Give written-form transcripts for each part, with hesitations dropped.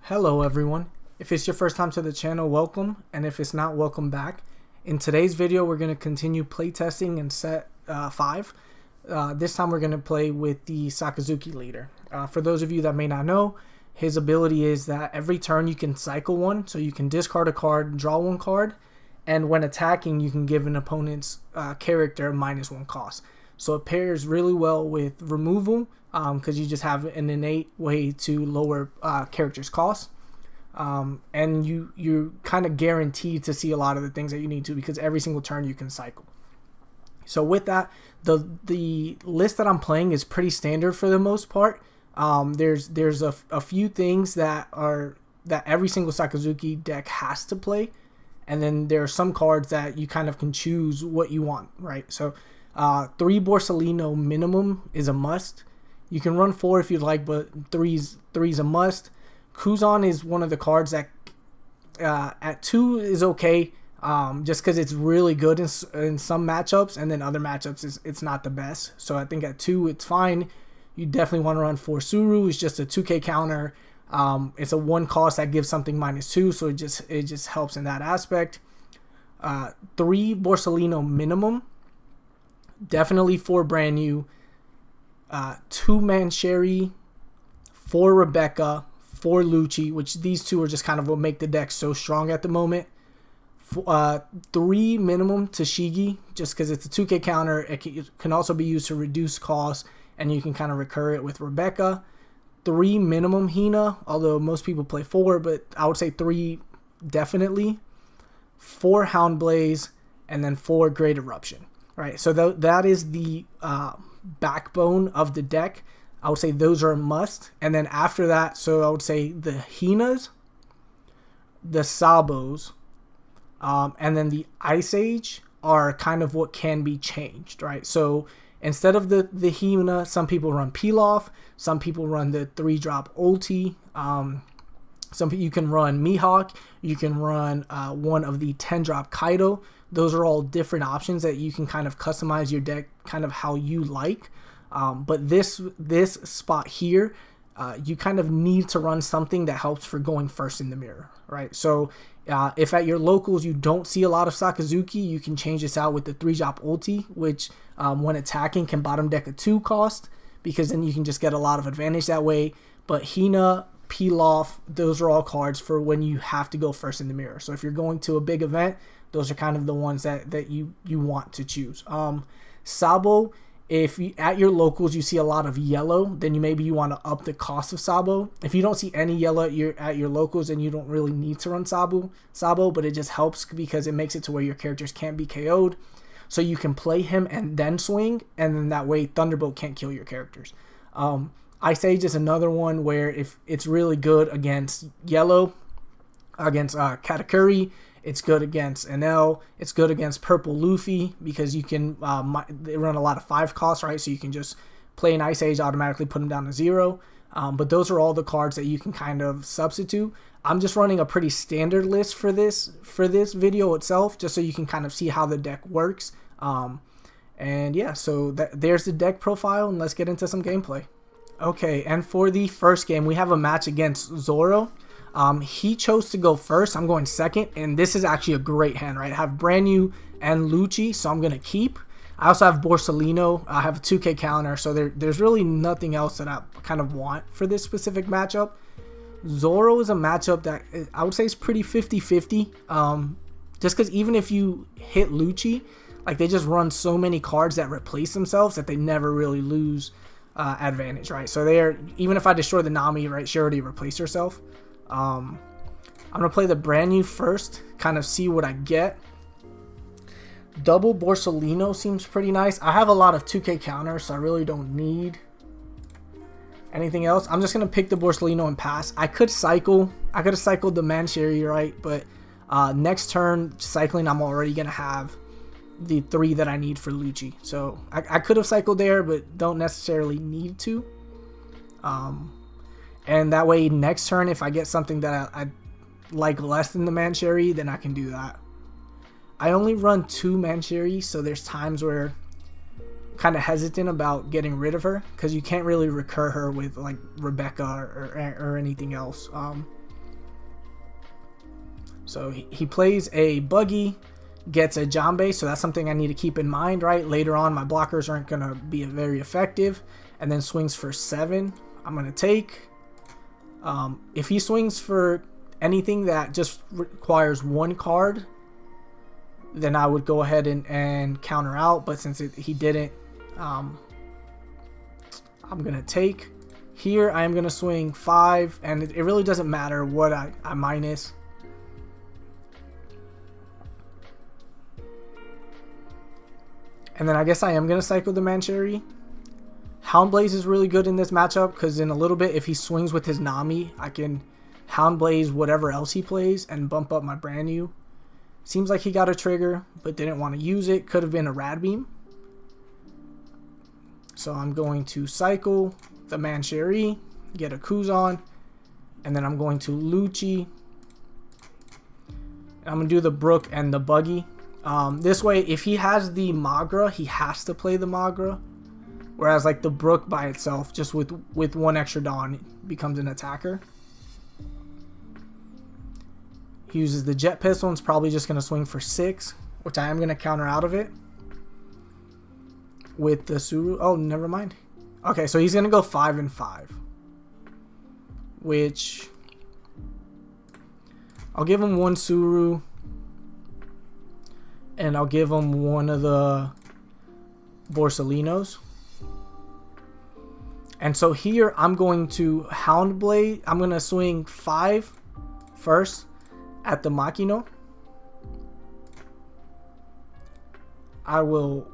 Hello everyone. If it's your first time to the channel, welcome, and if it's not, welcome back. In today's video, we're going to continue playtesting in set 5. This time we're going to play with the Sakazuki leader. For those of you that may not know, his ability is that every turn you can cycle one, so you can discard a card, draw one card, and when attacking you can give an opponent's character -1 cost. So it pairs really well with removal, because you just have an innate way to lower characters' costs, and you're kind of guaranteed to see a lot of the things that you need to, because every single turn you can cycle. So with that, the list that I'm playing is pretty standard for the most part. There's a few things that every single Sakazuki deck has to play, and then there are some cards that you kind of can choose what you want, right? So 3 Borsalino minimum is a must. You can run 4 if you'd like, but three's a must. Kuzan is one of the cards that at 2 is okay, just because it's really good in some matchups, and then other matchups it's not the best. So I think at 2 it's fine. You definitely want to run 4 Suru. It's just a 2k counter. It's a 1 cost that gives something -2, so it just helps in that aspect. 3 Borsalino minimum. Definitely 4 brand new. 2 Mancheri, 4 Rebecca, 4 Lucci, which these two are just kind of what make the deck so strong at the moment. 3 minimum Tashigi, just because it's a 2k counter. It can also be used to reduce costs, and you can kind of recur it with Rebecca. 3 minimum Hina, although most people play 4, but I would say 3 definitely. 4 Hound Blaze, and then 4 Great Eruption. Right, so that is the backbone of the deck. I would say those are a must. And then after that, so I would say the Hinas, the Sabos, and then the Ice Age are kind of what can be changed, right? So instead of the Hina, some people run P Luffy, some people run the 3-drop ulti. You can run Mihawk, you can run one of the 10-drop Kaido. Those are all different options that you can kind of customize your deck kind of how you like. But this spot here, you kind of need to run something that helps for going first in the mirror, right? So if at your locals you don't see a lot of Sakazuki, you can change this out with the 3-drop ulti, which when attacking can bottom deck a 2 cost, because then you can just get a lot of advantage that way. But Hina, P Luffy, those are all cards for when you have to go first in the mirror. So if you're going to a big event, those are kind of the ones that you want to choose. Sabo, if you, at your locals you see a lot of yellow, then maybe you want to up the cost of Sabo. If you don't see any yellow at your locals, then you don't really need to run Sabo, but it just helps because it makes it to where your characters can't be KO'd. So you can play him and then swing, and then that way Thunderbolt can't kill your characters. Ice Age is another one where if it's really good against yellow, against Katakuri. It's good against NL. It's good against Purple Luffy, because you can they run a lot of 5 costs, right? So you can just play an Ice Age, automatically put them down to 0. But those are all the cards that you can kind of substitute. I'm just running a pretty standard list for this video itself, just so you can kind of see how the deck works. And yeah, so there's the deck profile, and let's get into some gameplay. Okay, and for the first game, we have a match against Zoro. He chose to go first. I'm going second, and this is actually a great hand, right? I have brand new and Lucci, so I'm going to keep. I also have Borsalino. I have a 2k counter, so there's really nothing else that I kind of want for this specific matchup. Zoro is a matchup that I would say is pretty 50-50, just because even if you hit Lucci, like, they just run so many cards that replace themselves that they never really lose advantage, right? So even if I destroy the Nami, right, she already replaced herself. I'm gonna play the brand new first, kind of see what I get. Double Borsalino seems pretty nice. I have a lot of 2k counters, so I really don't need anything else. I'm just gonna pick the Borsalino and pass. I could cycle. I could have cycled the Mancheri, right? But next turn cycling, I'm already gonna have the 3 that I need for Lucci. So I could have cycled there, but don't necessarily need to. And that way, next turn, if I get something that I like less than the Mancheri, then I can do that. I only run 2 Mancheri, so there's times where I'm kind of hesitant about getting rid of her, because you can't really recur her with like Rebecca or anything else. So he plays a buggy, gets a Jambe, so that's something I need to keep in mind, right? Later on, my blockers aren't going to be very effective. And then swings for 7. I'm going to take. If he swings for anything that just requires 1 card, then I would go ahead and counter out. But since he didn't, I'm going to take. Here, I am going to swing 5, and it really doesn't matter what I minus. And then I guess I am going to cycle the Mancheri. Hound Blaze is really good in this matchup because in a little bit, if he swings with his Nami, I can Hound Blaze whatever else he plays and bump up my brand new. Seems like he got a trigger, but didn't want to use it. Could have been a Rad Beam. So I'm going to cycle the Mancheri, get a Kuzan, and then I'm going to Lucci. I'm going to do the Brook and the Buggy. This way, if he has the Magra, he has to play the Magra. Whereas like the Brook by itself, just with 1 extra Dawn, becomes an attacker. He uses the Jet Pistol and is probably just going to swing for 6, which I am going to counter out of it. With the Suru. Oh, never mind. Okay, so he's going to go 5 and 5. Which I'll give him 1 Suru. And I'll give him 1 of the Borsalinos. And so here I'm going to Hound Blade. I'm going to swing 5 first at the Makino. I will...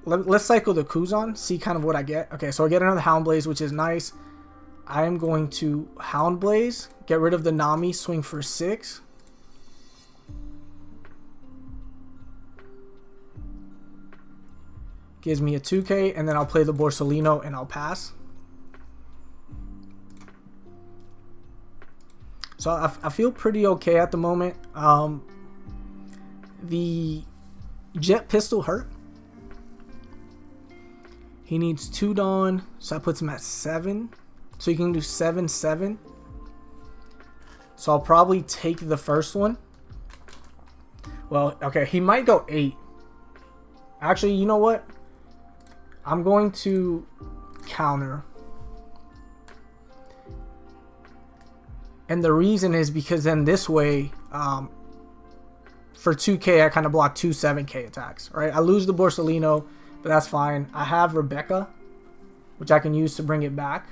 Let's cycle the Kuzan, see kind of what I get. Okay, so I get another Hound Blaze, which is nice. I am going to Hound Blaze, get rid of the Nami, swing for 6. Gives me a 2k, and then I'll play the Borsalino and I'll pass. So I feel pretty okay at the moment. The Jet Pistol hurt. He needs 2 Dawn, so that puts him at 7. So you can do 7, 7. So I'll probably take the first one. Well, okay, he might go 8. Actually, you know what? I'm going to counter. And the reason is because then this way, for 2k, I kind of block 2 7k attacks, right? I lose the Borsalino, but that's fine. I have Rebecca, which I can use to bring it back.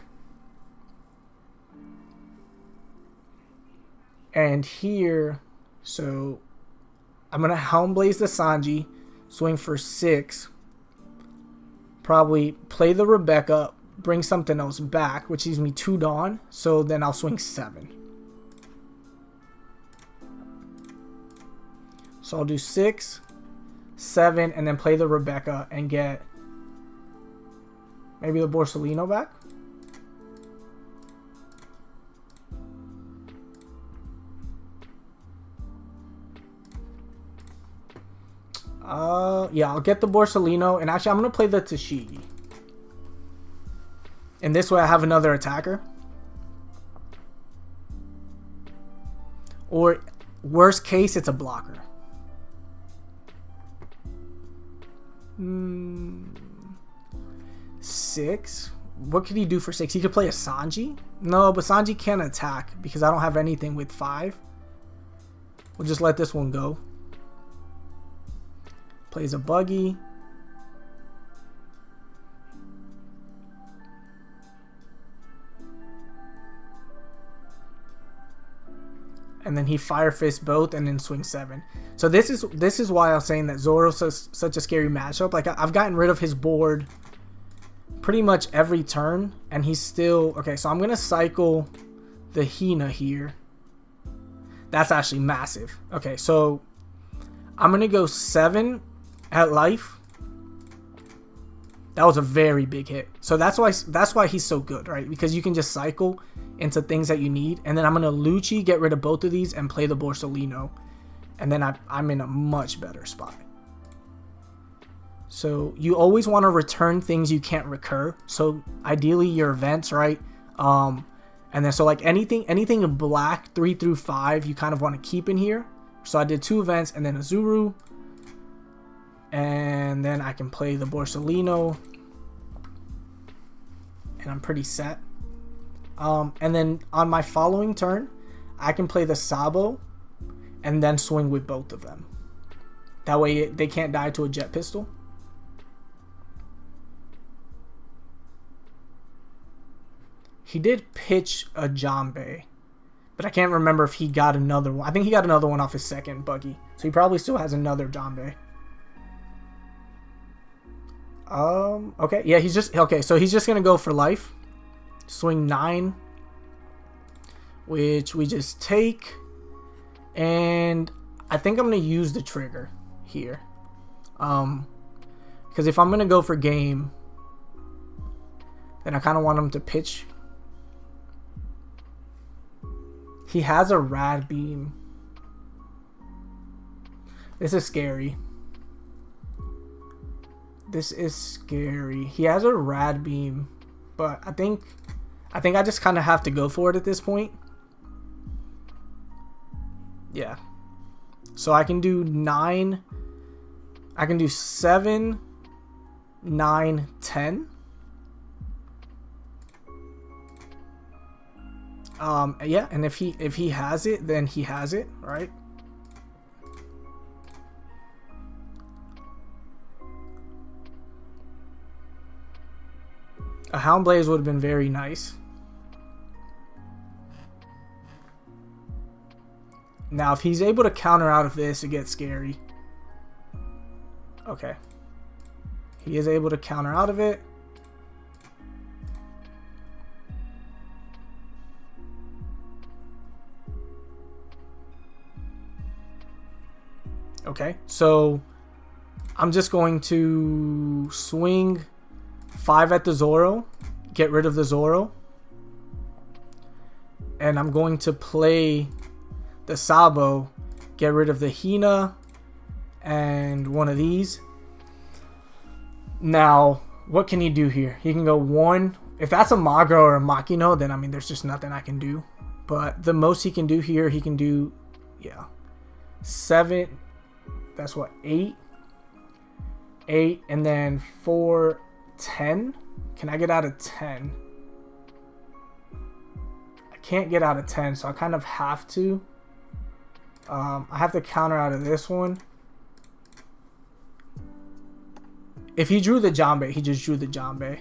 And here, so I'm going to Helm Blaze the Sanji, swing for 6. Probably play the Rebecca, bring something else back, which leaves me 2 Dawn. So then I'll swing 7. So I'll do 6, 7, and then play the Rebecca and get maybe the Borsalino back. Yeah, I'll get the Borsalino, and actually I'm going to play the Tashigi. And this way I have another attacker. Or, worst case, it's a blocker. 6? What could he do for 6? He could play a Sanji? No, but Sanji can't attack because I don't have anything with 5. We'll just let this one go. Plays a Buggy. And then he Fire Fist both and then swing 7. So this is why I was saying that Zoro's such a scary matchup. Like I've gotten rid of his board pretty much every turn, and he's still okay. So I'm gonna cycle the Hina here. That's actually massive. Okay, so I'm gonna go 7 at life. That was a very big hit. So that's why he's so good, right? Because you can just cycle into things that you need. And then I'm gonna Lucci, get rid of both of these, and play the Borsalino. And then I'm in a much better spot. So you always want to return things you can't recur. So ideally your events, right? And then so like anything in black 3 through 5 you kind of want to keep in here. So I did 2 events and then a Zuru. And then I can play the Borsalino. And I'm pretty set. And then on my following turn, I can play the Sabo and then swing with both of them. That way they can't die to a jet pistol. He did pitch a Jambe, but I can't remember if he got another one. I think he got another one off his second buggy. So he probably still has another Jambe. Okay, yeah, he's just okay, so he's just gonna go for life. Swing 9, which we just take, and I think I'm gonna use the trigger here. Because if I'm gonna go for game, then I kind of want him to pitch. He has a rad beam. This is scary. This is scary. He has a rad beam, but I think I just kind of have to go for it at this point. Yeah. So I can do 9. I can do 7, 9, 10. Yeah, and if he has it, then he has it, right? A Hound Blaze would have been very nice. Now, if he's able to counter out of this, it gets scary. Okay. He is able to counter out of it. Okay, so I'm just going to swing 5 at the Zoro, get rid of the Zoro, and I'm going to play the Sabo, get rid of the Hina and one of these. Now, what can he do here? He can go 1. If that's a Magro or a Makino, then I mean there's just nothing I can do. But the most he can do here, he can do, yeah, 7. That's what, 8, and then 4, 10. Can I get out of 10? I can't get out of 10, so I kind of have to. I have to counter out of this one. If he drew the Jambe, he just drew the Jambe.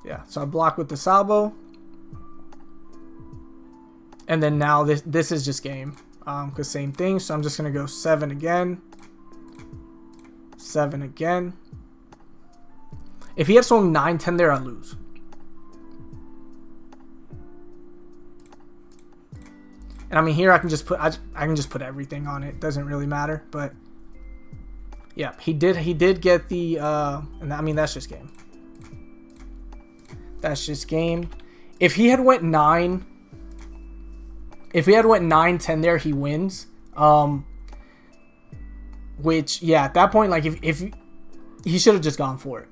Yeah, so I block with the Sabo. And then now this is just game. Because same thing, so I'm just going to go 7 again. 7 again. If he had swung 9, 10 there, I lose. And I mean here I can just put I can just put everything on it. Doesn't really matter, but yeah, he did get the and I mean that's just game. That's just game. If he had went 9, if he had went 9, 10 there, he wins. Which, yeah, at that point, like, if he should have just gone for it.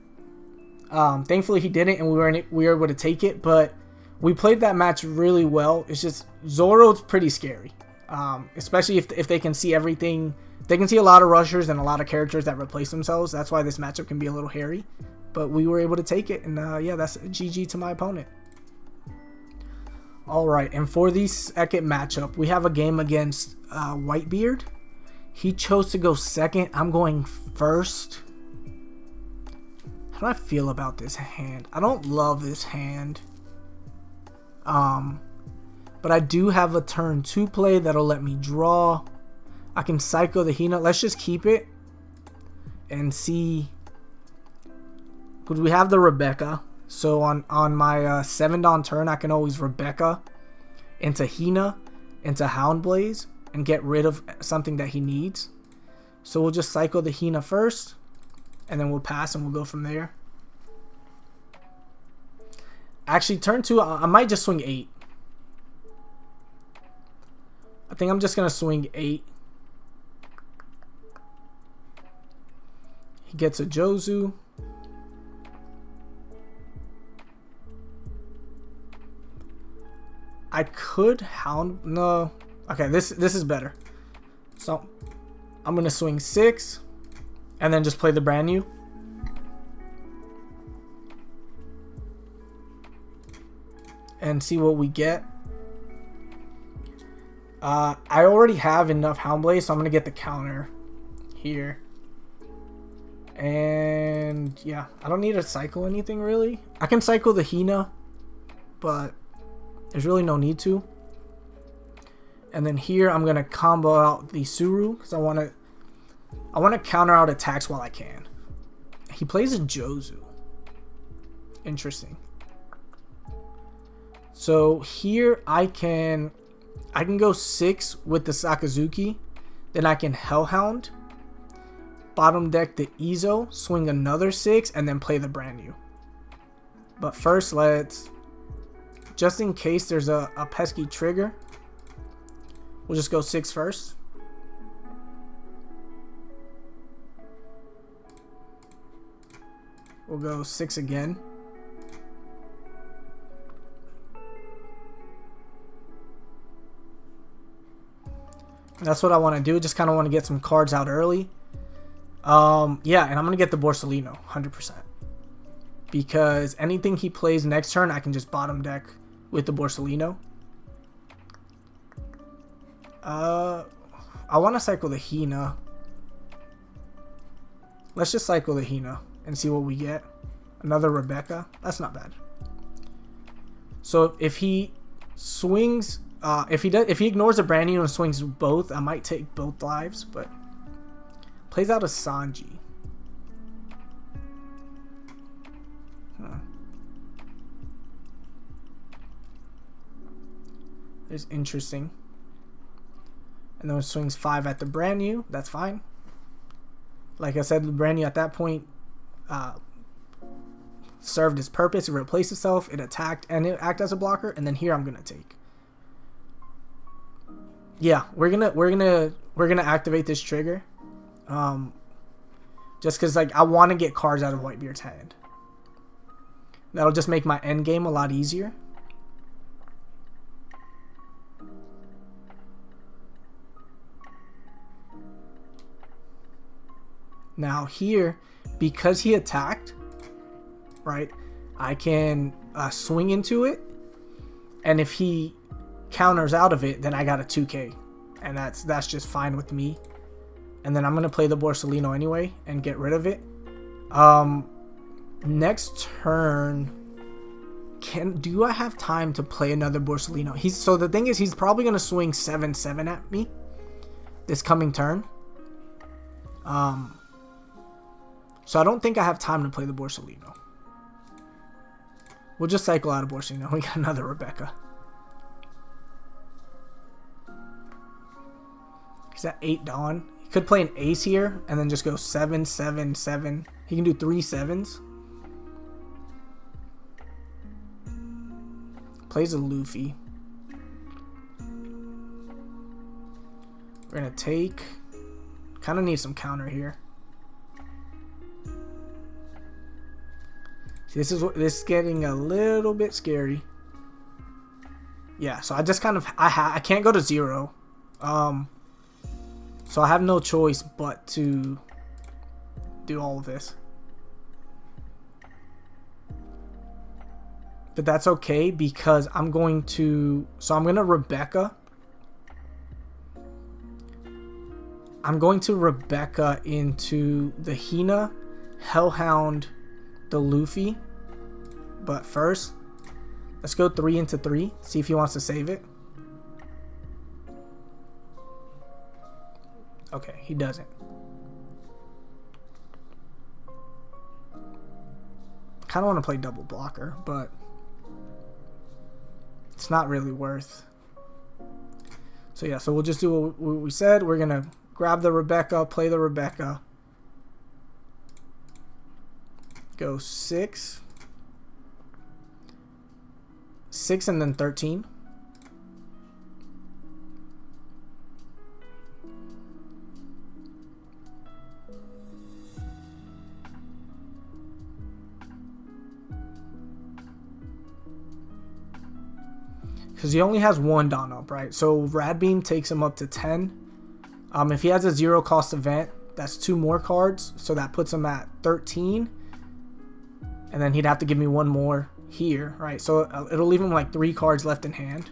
Thankfully, he didn't, and we were able to take it. But we played that match really well. It's just Zoro's pretty scary, especially if they can see everything. They can see a lot of rushers and a lot of characters that replace themselves. That's why this matchup can be a little hairy. But we were able to take it, and yeah, that's GG to my opponent. All right, and for the second matchup, we have a game against Whitebeard. He chose to go second. I'm going first. How do I feel about this hand? I don't love this hand. But I do have a turn 2 play that'll let me draw. I can Psycho the Hina. Let's just keep it and see. Because we have the Rebecca. So on my 7 Dawn turn, I can always Rebecca into Hina, into Hound Blaze, and get rid of something that he needs. So we'll just Psycho the Hina first, and then we'll pass and we'll go from there. Actually, turn 2, I might just swing 8. I think I'm just going to swing 8. He gets a Jozu. I could hound. No. Okay, this is better. So I'm gonna swing 6, and then just play the brand new. And see what we get. I already have enough Hound Blaze, so I'm gonna get the counter here. And yeah, I don't need to cycle anything really. I can cycle the Hina, but there's really no need to. And then here I'm gonna combo out the Suru because I wanna counter out attacks while I can. He plays a Jozu. Interesting. So here I can go 6 with the Sakazuki, then I can Hellhound, bottom deck the Izo, swing another 6, and then play the brand new. But first, let's, just in case there's a pesky trigger, we'll just go 6 first. We'll go 6 again. That's what I want to do. Just kind of want to get some cards out early. Yeah, and I'm going to get the Borsalino, 100%. Because anything he plays next turn, I can just bottom deck with the Borsalino. I want to cycle the Hina. Let's just cycle the Hina and see what we get. Another Rebecca. That's not bad. So if he swings... if he ignores a brand new and swings both, I might take both lives, but plays out a Sanji. It's interesting. And then it swings 5 at the brand new. That's fine. Like I said, the brand new at that point served its purpose. It replaced itself. It attacked and it acted as a blocker. And then here I'm gonna take. Yeah, we're gonna activate this trigger, just because like I want to get cards out of Whitebeard's hand. That'll just make my end game a lot easier. Now here, because he attacked, right? I can swing into it, and if he counters out of it, then I got a 2k, and that's just fine with me. And then I'm gonna play the Borsalino anyway and get rid of it. Next turn, do I have time to play another Borsalino? So the thing is, he's probably gonna swing 7/7 at me this coming turn. So I don't think I have time to play the Borsalino. We'll just cycle out of Borsalino. We got another Rebecca. He's at 8 Dawn. He could play an ace here and then just go 7/7/7. He can do 3 7s. Plays a Luffy. We're gonna take. Kind of need some counter here. See, this is getting a little bit scary. Yeah, so I just kind of I can't go to 0. So I have no choice but to do all of this. But that's okay because I'm going to... So I'm going to Rebecca. I'm going to Rebecca into the Hina, Hellhound, the Luffy. But first, let's go 3 into 3. See if he wants to save it. Okay, he doesn't. Kind of want to play double blocker, but it's not really worth. So yeah, so we'll just do what we said. We're going to grab the Rebecca, play the Rebecca. Go 6. 6 and then 13. because he only has 1 Dawn up, right? So Rad Beam takes him up to 10. If he has a 0 cost event, that's 2 more cards, so that puts him at 13. And then he'd have to give me 1 more here, right? So it'll leave him like 3 cards left in hand.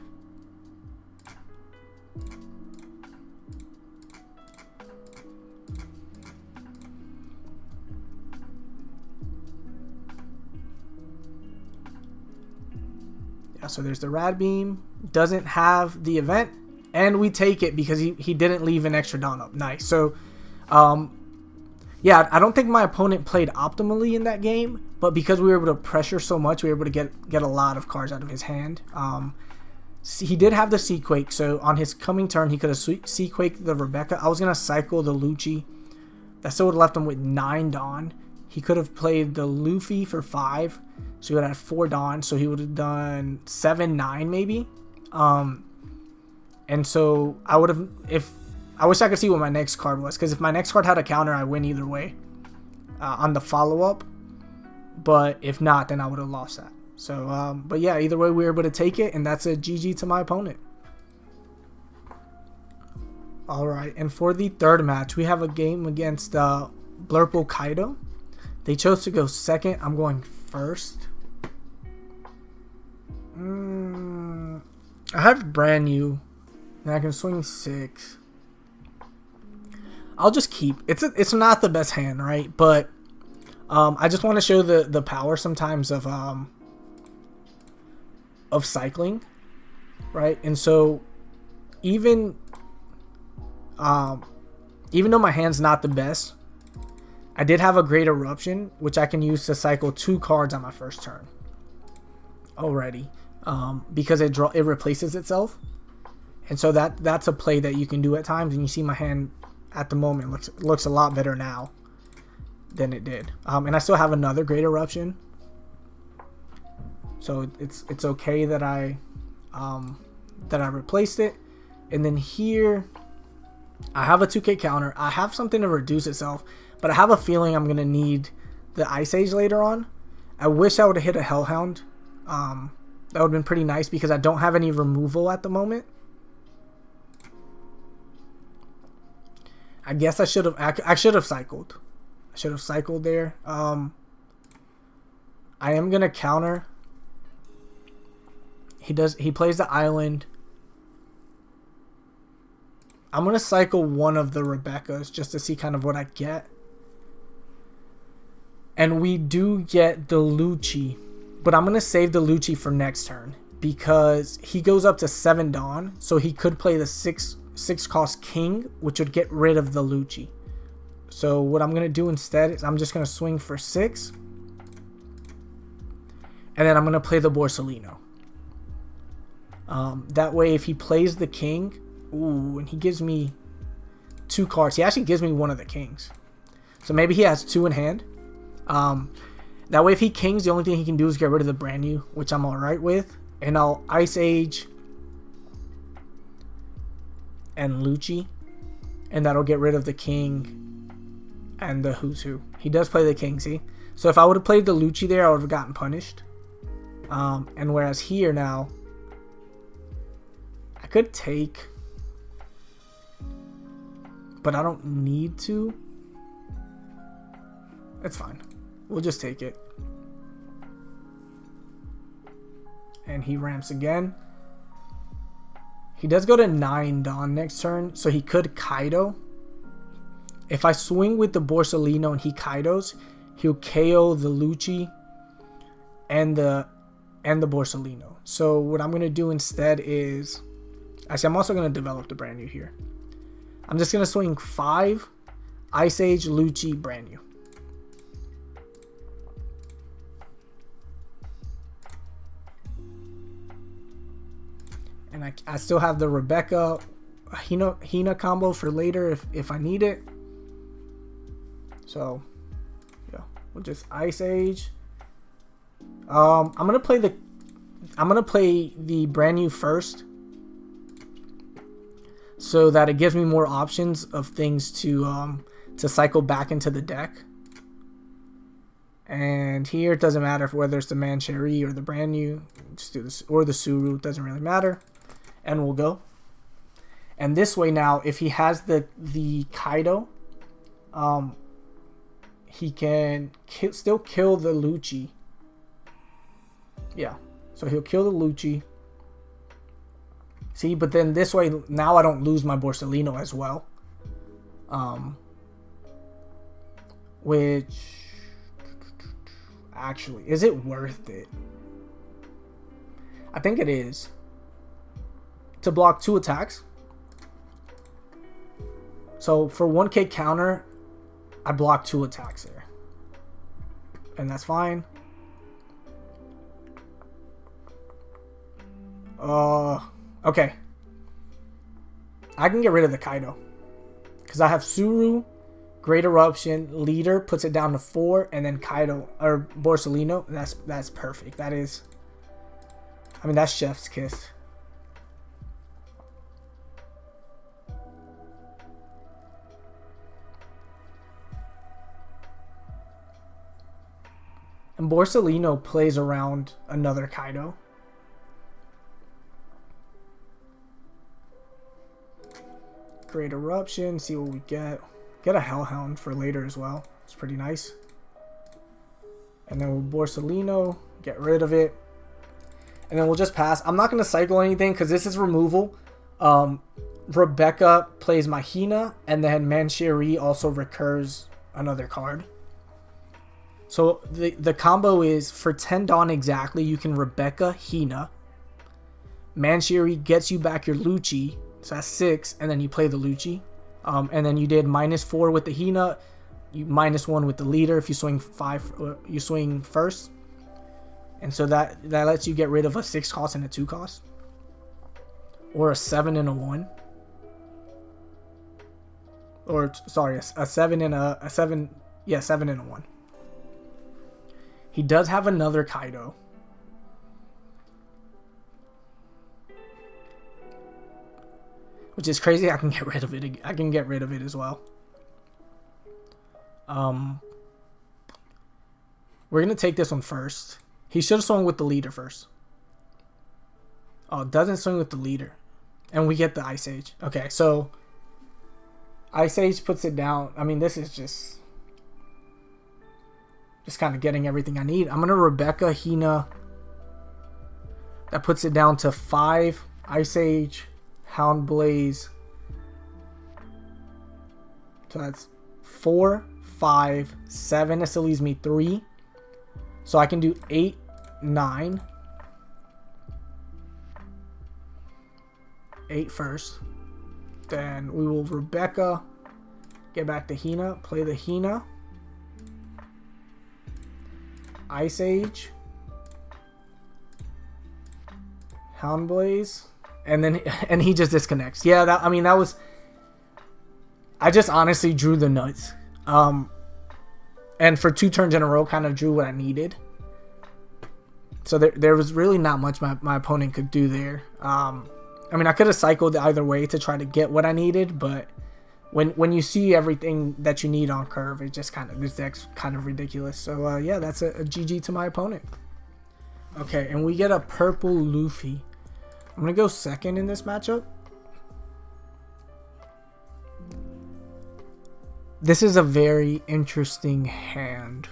Yeah, so there's the Rad Beam. Doesn't have the event. And we take it because he didn't leave an extra Dawn up. Nice. So, yeah, I don't think my opponent played optimally in that game. But because we were able to pressure so much, we were able to get a lot of cards out of his hand. He did have the Seaquake. So on his coming turn, he could have Seaquaked the Rebecca. I was going to cycle the Lucci. That still would have left him with 9 Dawn. He could have played the Luffy for 5. So he would have had 4 Dawn. So he would have done 7, 9 maybe. And so I would have, I wish I could see what my next card was, because if my next card had a counter, I win either way on the follow-up. But if not, then I would have lost that. So, but yeah, either way, we were able to take it, and that's a GG to my opponent. All right, and for the third match, we have a game against Blurple Kaido. They chose to go second. I'm going first. I have brand new. And I can swing 6. I'll just keep. It's not the best hand, right? But I just want to show the power sometimes of cycling, right? And so even though my hand's not the best, I did have a Great Eruption, which I can use to cycle 2 cards on my first turn already, because it replaces itself. And so that's a play that you can do at times, and you see my hand at the moment looks a lot better now than it did. And I still have another Great Eruption, so it's okay that I replaced it. And then here I have a 2K counter. I have something to reduce itself, but I have a feeling I'm gonna need the Ice Age later on. I wish I would have hit a Hellhound. That would have been pretty nice because I don't have any removal at the moment. I guess I should have cycled. I should have cycled there. I am gonna counter. He plays the island. I'm gonna cycle one of the Rebeccas just to see kind of what I get. And we do get the Lucci, but I'm gonna save the Lucci for next turn because he goes up to 7 Dawn, so he could play the 6 cost King, which would get rid of the Lucci. So what I'm going to do instead is I'm just going to swing for 6. And then I'm going to play the Borsalino. That way if he plays the King, ooh, and he gives me 2 cards. He actually gives me one of the Kings. So maybe he has 2 in hand. That way if he Kings, the only thing he can do is get rid of the brand new, which I'm alright with. And I'll Ice Age and Lucci, and that'll get rid of the King and the Who's Who. He does play the King, see? So if I would have played the Lucci there, I would have gotten punished. And whereas here now, I could take, but I don't need to. It's fine. We'll just take it. And he ramps again. He does go to 9 Dawn next turn, so he could Kaido. If I swing with the Borsalino and he Kaidos, he'll KO the Lucci and the Borsalino. So what I'm going to do instead is, actually I'm also going to develop the brand new here. I'm just going to swing 5 Ice Age, Lucci, brand new. And I still have the Rebecca Hina combo for later if I need it. So yeah, we'll just Ice Age. I'm gonna play the brand new first, so that it gives me more options of things to cycle back into the deck. And here it doesn't matter whether it's the Mancheri or the brand new. Just do this, or the Suru. It doesn't really matter. And we'll go. And this way now, if he has the Kaido, he can still kill the Lucci. Yeah, so he'll kill the Lucci. See, but then this way, now I don't lose my Borsalino as well. Which, actually, is it worth it? I think it is. To block 2 attacks. So for 1k counter, I block 2 attacks there. And that's fine. Okay. I can get rid of the Kaido. Because I have Suru, Great Eruption, Leader puts it down to 4, and then Kaido, or Borsalino. That's perfect. That is, I mean, that's chef's kiss. And Borsalino plays around another Kaido. Great Eruption, see what we get. Get a Hellhound for later as well. It's pretty nice. And then we'll Borsalino, get rid of it. And then we'll just pass. I'm not going to cycle anything because this is removal. Rebecca plays Mahina, and then Mancheri also recurs another card. So the combo is for 10 Dawn exactly, you can Rebecca, Hina. Mancheri gets you back your Lucci, so that's 6, and then you play the Lucci. And then you did -4 with the Hina, you -1 with the Leader if you swing 5, you swing first. And so that lets you get rid of a 6 cost and a 2 cost. Or a 7 and a 1. Or, sorry, a 7 and a 7, yeah, 7 and a 1. He does have another Kaido. Which is crazy. I can get rid of it. I can get rid of it as well. We're going to take this one first. He should have swung with the Leader first. Oh, it doesn't swing with the Leader. And we get the Ice Age. Okay, so Ice Age puts it down. I mean, this is just kind of getting everything I need. I'm going to Rebecca, Hina. That puts it down to 5. Ice Age, Hound Blaze. So that's 4, 5, 7. That still leaves me 3. So I can do 8, 9. 8 first. Then we will Rebecca. Get back to Hina. Play the Hina. Ice Age. Hound Blaze. And he just disconnects. Yeah, that, I mean, that was... I just honestly drew the nuts. And for 2 turns in a row, kind of drew what I needed. So there was really not much my opponent could do there. I mean, I could have cycled either way to try to get what I needed, but when you see everything that you need on curve, it just kind of, this deck's kind of ridiculous. So yeah, that's a GG to my opponent. Okay, and we get a purple Luffy. I'm gonna go second in this matchup. This is a very interesting hand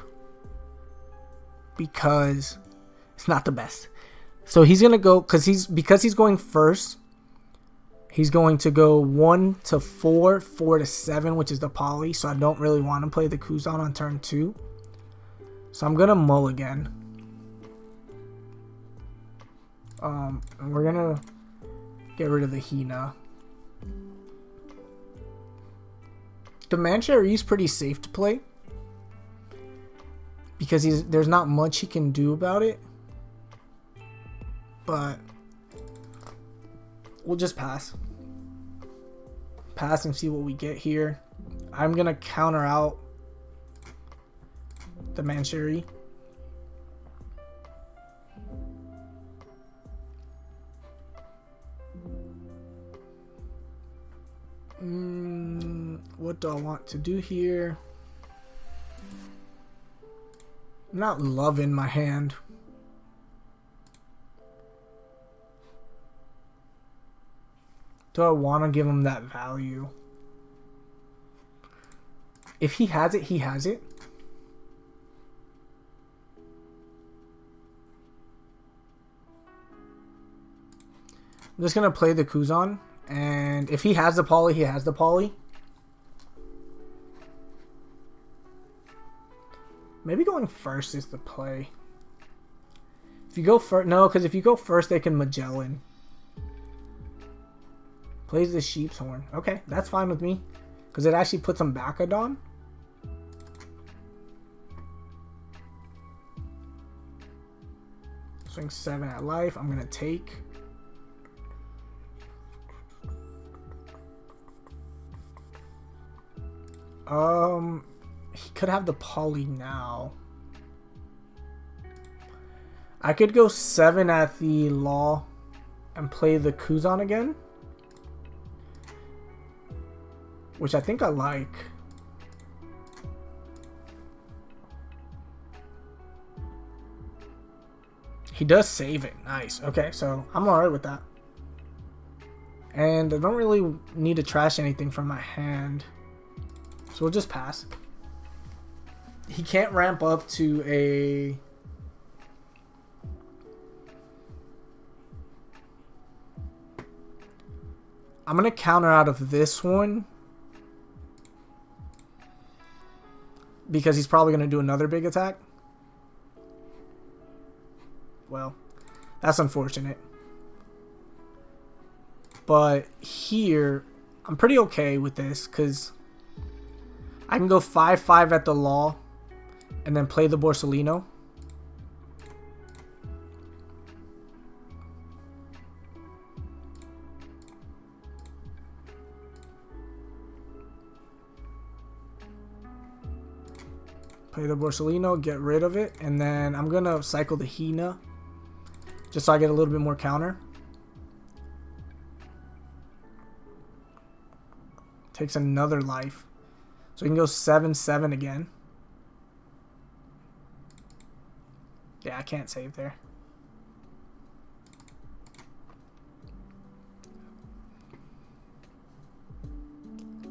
because it's not the best. So he's gonna go because he's going first. He's going to go 1 to 4, 4 to 7, which is the poly. So I don't really want to play the Kuzan on turn 2. So I'm gonna mulligan. And we're gonna get rid of the Hina. The Mancheri is pretty safe to play because there's not much he can do about it. But we'll just pass. Pass and see what we get here. I'm gonna counter out the Mancheri. What do I want to do here? I'm not loving my hand. Do I want to give him that value? If he has it, he has it. I'm just going to play the Kuzan. And if he has the poly, he has the poly. Maybe going first is the play. If you go first... No, because if you go first, they can Magellan. Plays the Sheep's Horn. Okay, that's fine with me. Because it actually puts him back a Dawn. Swing 7 at life. I'm going to take... He could have the poly now. I could go 7 at the Law and play the Kuzan again. Which I think I like. He does save it. Nice. Okay, so I'm alright with that. And I don't really need to trash anything from my hand. So we'll just pass. He can't ramp up to a... I'm going to counter out of this one. Because he's probably going to do another big attack. Well, that's unfortunate. But here, I'm pretty okay with this because I can go 5-5 at the Law and then play the Borsalino. Play the Borsalino, get rid of it, and then I'm going to cycle the Hina just so I get a little bit more counter. Takes another life. So we can go 7-7 again. Yeah, I can't save there.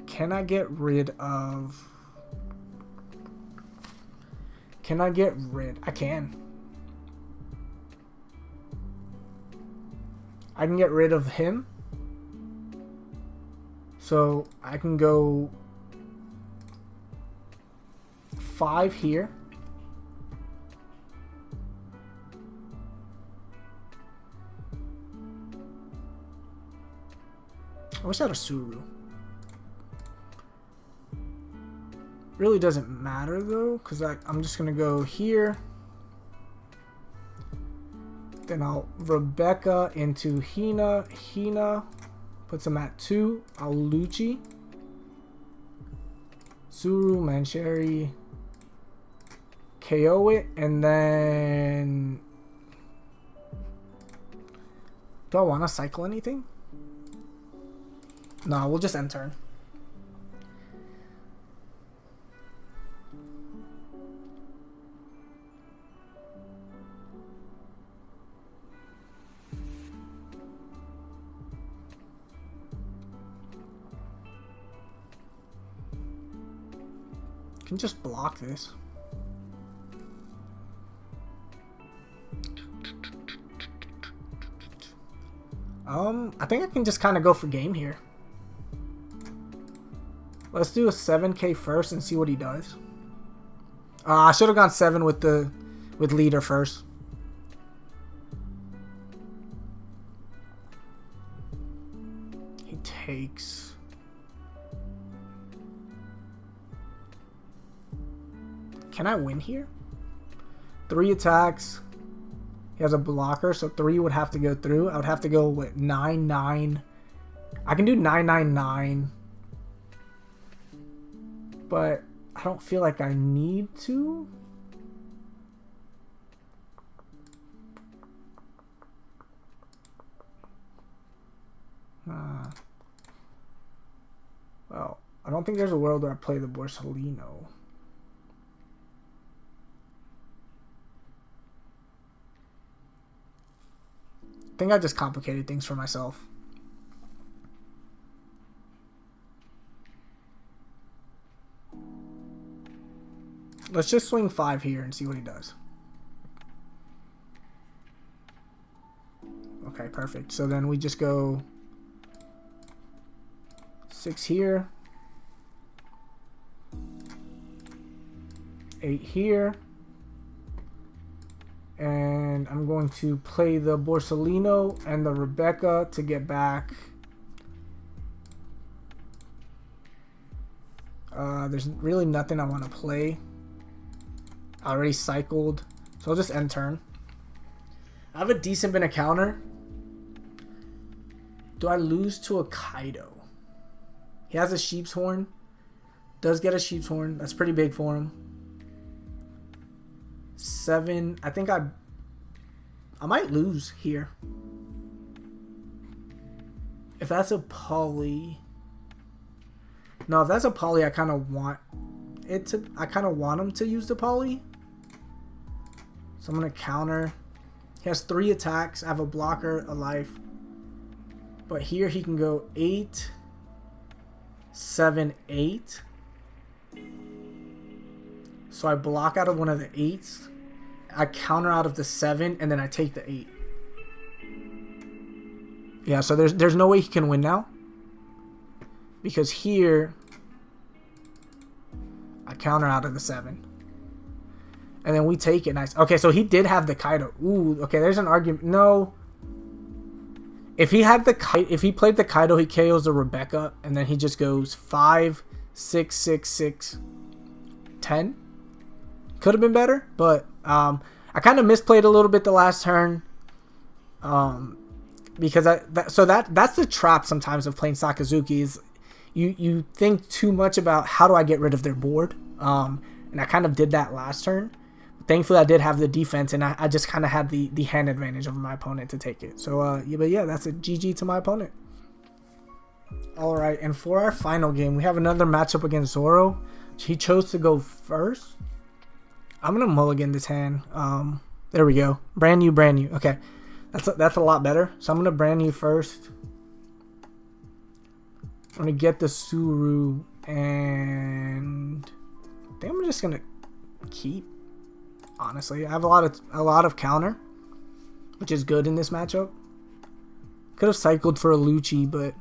Can I get rid of... Can I get rid... I can. I can get rid of him. So I can go 5 here. I wish I had a Suru. Really doesn't matter though, because I'm just going to go here. Then I'll Rebecca into Hina. Hina puts him at 2. I'll Lucci. Suru, Mancheri. KO it. And then... Do I want to cycle anything? No, we'll just end turn. Can just block this. I think I can just kind of go for game here. Let's do a 7k first and see what he does. I should have gone 7 with leader first. He takes. Can I win here? 3 attacks. He has a blocker, so 3 would have to go through. I would have to go with 9-9. I can do 9-9-9. But I don't feel like I need to. Well, I don't think there's a world where I play the Borsalino. think I just complicated things for myself. Let's just swing 5 here and see what he does. Okay, perfect. So then we just go 6 here, 8 here, and I'm going to play the Borsalino and the Rebecca to get back. There's really nothing I want to play. I already cycled, so I'll just end turn. I have a decent bit of counter. Do I lose to a Kaido? He has a sheep's horn. Does get a sheep's horn. That's pretty big for him. 7. I think I might lose here. If that's a poly. No, if that's a poly, I kind of want it to. I kind of want him to use the poly. So I'm gonna counter. He has 3 attacks. I have a blocker, a life. But here he can go 8, 7, 8. So I block out of one of the 8s. I counter out of the 7, and then I take the 8. Yeah, so there's no way he can win now. Because here I counter out of the 7. And then we take it. Nice. Okay, so he did have the Kaido. Ooh, okay, there's an argument. No. If he had if he played the Kaido, he KOs the Rebecca, and then he just goes 5, 6, 6, 6, 10. Could have been better, but I kind of misplayed a little bit the last turn. Because that's the trap sometimes of playing Sakazuki is you think too much about how do I get rid of their board. And I kind of did that last turn. Thankfully, I did have the defense, and I just kind of had the hand advantage over my opponent to take it. So, yeah, but yeah, that's a GG to my opponent. All right, and for our final game, we have another matchup against Zoro. He chose to go first. I'm going to mulligan this hand. There we go. Brand new. Okay, that's a lot better. So I'm going to brand new first. I'm going to get the Suru, and I think I'm just going to keep. Honestly, I have a lot of counter, which is good in this matchup. Could have cycled for a Lucci, but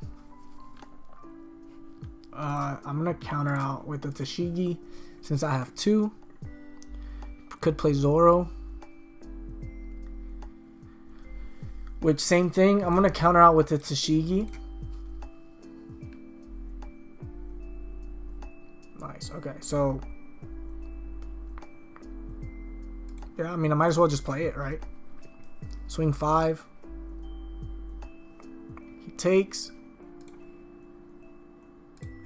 I'm gonna counter out with the Tashigi since I have 2. Could play Zoro, which same thing. I'm gonna counter out with the Tashigi. Nice. Okay, so. Yeah, I mean, I might as well just play it, right? Swing 5. He takes.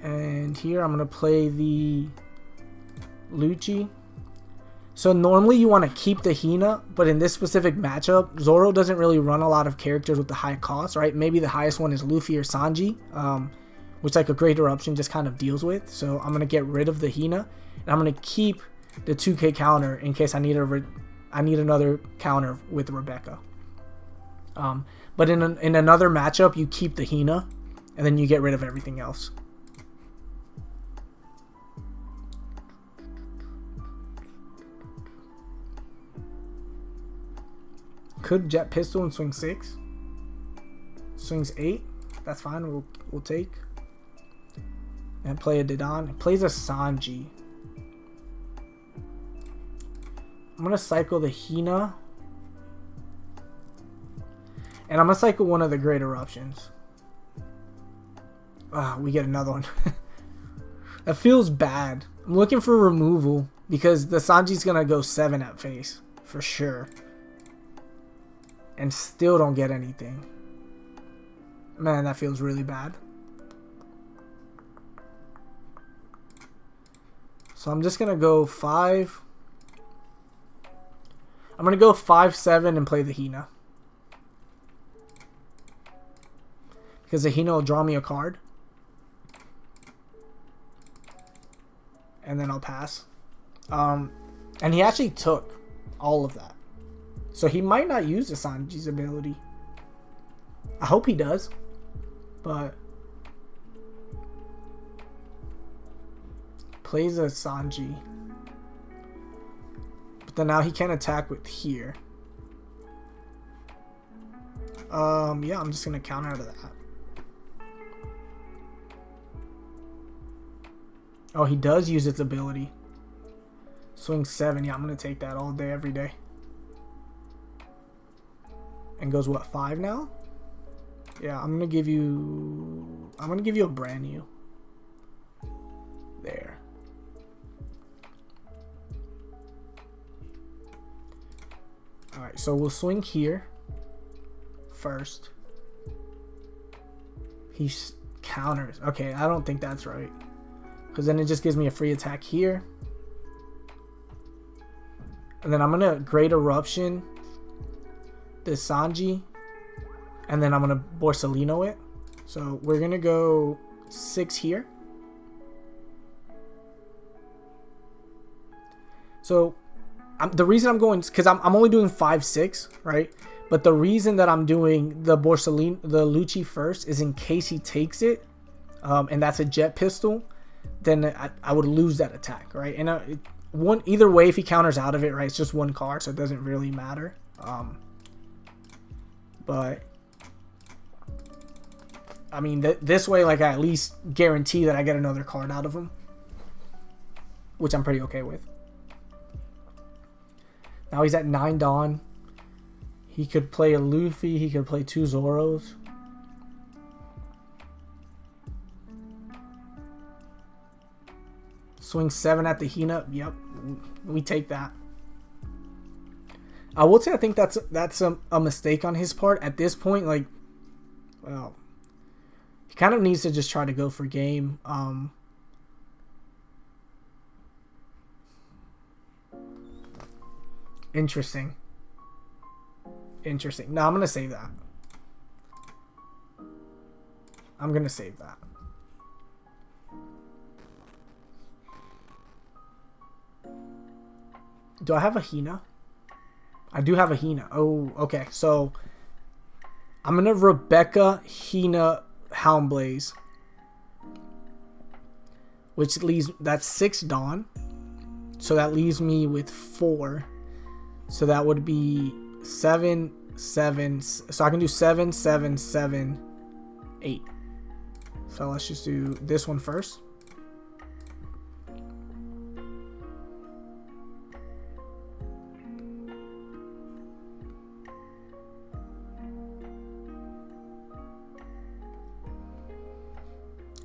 And here I'm going to play the Lucci. So normally you want to keep the Hina, but in this specific matchup, Zoro doesn't really run a lot of characters with the high cost, right? Maybe the highest one is Luffy or Sanji, which like a Great Eruption just kind of deals with. So I'm going to get rid of the Hina, and I'm going to keep the 2k counter in case I need another counter with Rebecca. But in another matchup, you keep the Hina, and then you get rid of everything else. Could jet pistol and swing 6. Swings 8. That's fine. We'll take. And play a Dedan. Plays a Sanji. I'm gonna cycle the Hina. And I'm gonna cycle one of the Great Eruptions. We get another one. That feels bad. I'm looking for removal because the Sanji's gonna go 7 at face for sure. And still don't get anything. Man, that feels really bad. So I'm just gonna go 5. I'm gonna go 5, 7 and play the Hina. Because the Hina will draw me a card. And then I'll pass. And he actually took all of that. So he might not use the Sanji's ability. I hope he does, but plays a Sanji. But then now he can't attack with here. Yeah, I'm just gonna counter out of that. Oh, he does use its ability. Swing 7. Yeah, I'm gonna take that all day, every day. And goes what, 5 now? Yeah, I'm gonna give you a brand new. There. Alright, so we'll swing here first. He counters. Okay, I don't think that's right. Because then it just gives me a free attack here. And then I'm going to Great Eruption this Sanji. And then I'm going to Borsalino it. So we're going to go 6 here. So the reason I'm going, because I'm only doing 5-6, right? But the reason that I'm doing the Borsalino, the Lucci first, is in case he takes it, and that's a jet pistol, then I would lose that attack, right? And either way, if he counters out of it, right, it's just one card, so it doesn't really matter. But I mean, this way, like, I at least guarantee that I get another card out of him, which I'm pretty okay with. Now he's at 9 Dawn. He could play a Luffy. He could play 2 Zoros. Swing 7 at the Hina. Yep, we take that. I will say I think that's a mistake on his part at this point. Like, well, he kind of needs to just try to go for game. Interesting. No, I'm gonna save that. Do I have a Hina? I do have a Hina. Oh, okay. So I'm gonna Rebecca Hina Houndblaze, which leaves, that's 6 Dawn. So that leaves me with 4. So that would be 7, 7. So I can do 7, 7, 7, 8. So let's just do this one first.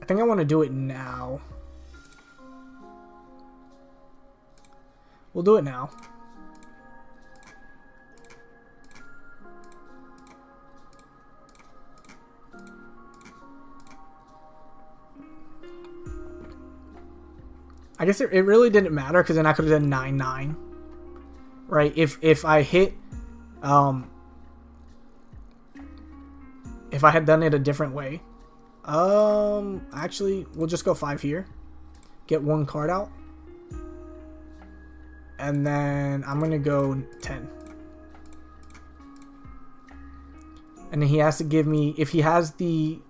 I think I want to do it now. We'll do it now. I guess it really didn't matter, because then I could have done 9-9, right? If I hit, if I had done it a different way, actually, we'll just go 5 here, get 1 card out, and then I'm gonna go 10, and then he has to give me, if he has the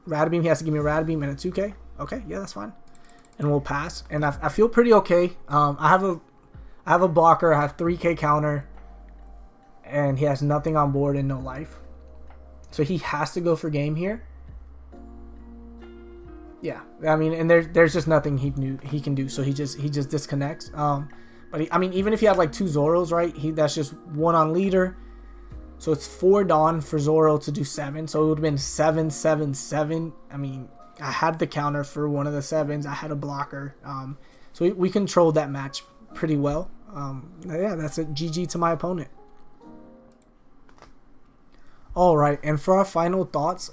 Radabeam, he has to give me a Radabeam and a 2K. Okay, yeah, that's fine. And we'll pass. And I feel pretty okay. I have a blocker. I have 3K counter, and he has nothing on board and no life. So he has to go for game here. Yeah, I mean, and there's just nothing he can do. So he just disconnects. But I mean, even if he had like 2 Zoros, right? That's just 1 on leader. So it's 4 Dawn for Zoro to do 7. So it would have been 7, 7, 7. I mean, I had the counter for one of the 7s. I had a blocker. So we controlled that match pretty well. Yeah, that's a GG to my opponent. Alright, and for our final thoughts,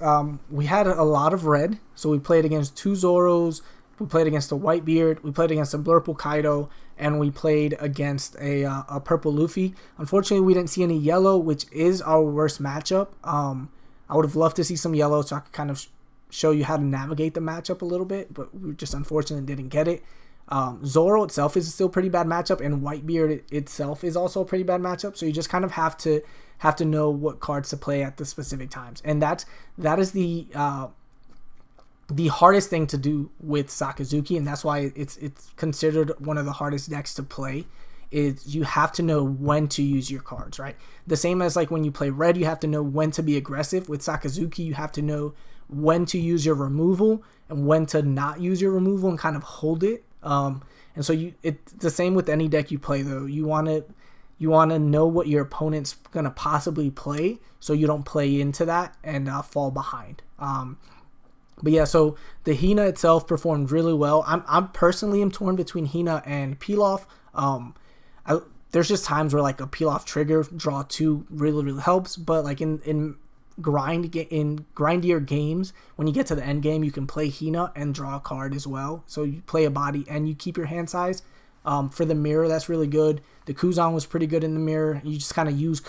we had a lot of red. So we played against 2 Zoros. We played against a Whitebeard. We played against a Blurple Kaido. And we played against a Purple Luffy. Unfortunately, we didn't see any yellow, which is our worst matchup. I would have loved to see some yellow so I could kind of show you how to navigate the matchup a little bit, but we just unfortunately didn't get it. Zoro itself is still a pretty bad matchup, and Whitebeard itself is also a pretty bad matchup. So you just kind of have to know what cards to play at the specific times, and that is the hardest thing to do with Sakazuki, and that's why it's considered one of the hardest decks to play. Is you have to know when to use your cards, right? The same as like when you play red, you have to know when to be aggressive. With Sakazuki, you have to know when to use your removal and when to not use your removal and kind of hold it. And so it's the same with any deck you play though. You want to know what your opponent's gonna possibly play, so you don't play into that and fall behind. But yeah, so the Hina itself performed really well. I'm personally torn between Hina and P Luffy. There's just times where like a P Luffy trigger draw 2 really helps, but like in grindier games, when you get to the end game, you can play Hina and draw a card as well. So you play a body and you keep your hand size. For the mirror, that's really good. The Kuzan was pretty good in the mirror. You just kind of use the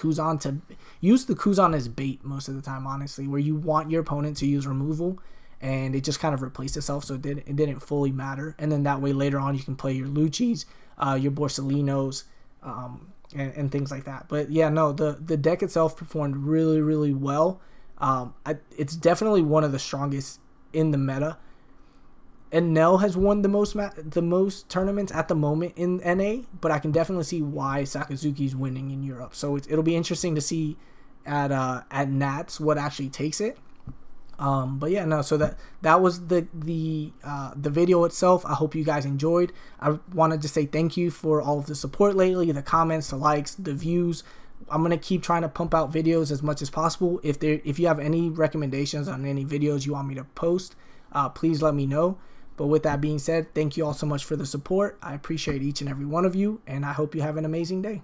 Kuzan as bait most of the time, honestly, where you want your opponent to use removal, and it just kind of replaced itself, so it didn't fully matter. And then that way later on you can play your Lucci's, your Borsalinos, and things like that. But yeah, no, the deck itself performed really well. It's definitely one of the strongest in the meta. And Nell has won the most tournaments at the moment in NA, but I can definitely see why Sakazuki's winning in Europe. So it'll be interesting to see at Nats what actually takes it. But yeah, no, so that was the video itself. I hope you guys enjoyed. I wanted to say thank you for all of the support lately, the comments, the likes, the views. I'm gonna keep trying to pump out videos as much as possible. If you have any recommendations on any videos you want me to post, please let me know. But with that being said, thank you all so much for the support. I appreciate each and every one of you, and I hope you have an amazing day.